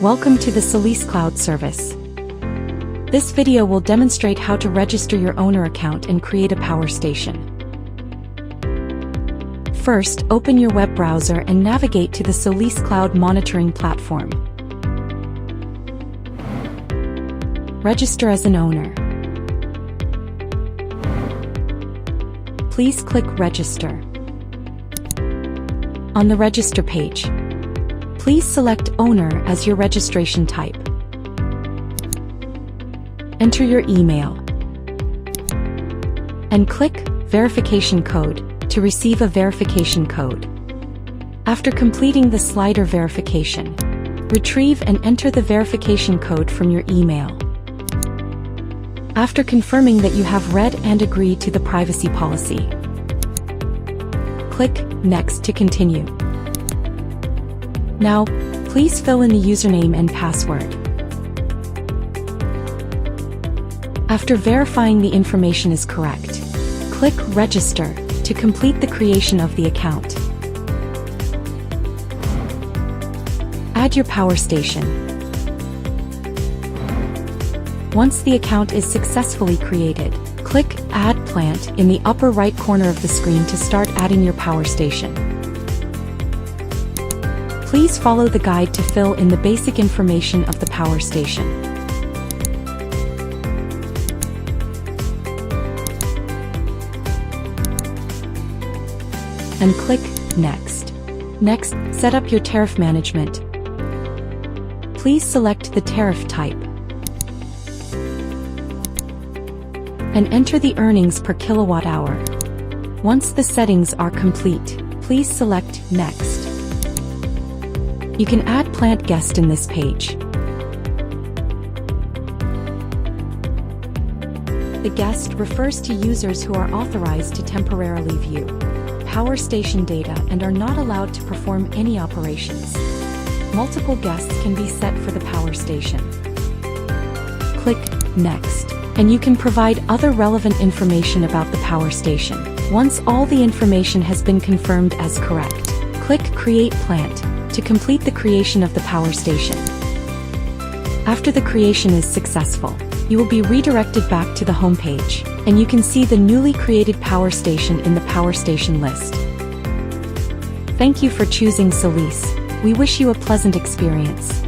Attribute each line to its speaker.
Speaker 1: Welcome to the SolisCloud service. This video will demonstrate how to register your owner account and create a power station. First, open your web browser and navigate to the SolisCloud monitoring platform. Register as an owner. Please click Register. On the Register page, please select Owner as your registration type. Enter your email and click Verification Code to receive a verification code. After completing the slider verification, retrieve and enter the verification code from your email. After confirming that you have read and agreed to the privacy policy, click Next to continue. Now, please fill in the username and password. After verifying the information is correct, click Register to complete the creation of the account. Add your power station. Once the account is successfully created, click Add Plant in the upper right corner of the screen to start adding your power station. Please follow the guide to fill in the basic information of the power station. And click Next. Next, set up your tariff management. Please select the tariff type and enter the earnings per kilowatt hour. Once the settings are complete, please select Next. You can add plant guest in this page. The guest refers to users who are authorized to temporarily view power station data and are not allowed to perform any operations. Multiple guests can be set for the power station. Click Next, and you can provide other relevant information about the power station. Once all the information has been confirmed as correct, click Create Plant to complete the creation of the power station. After the creation is successful, you will be redirected back to the home page, and you can see the newly created power station in the power station list. Thank you for choosing Solis. We wish you a pleasant experience.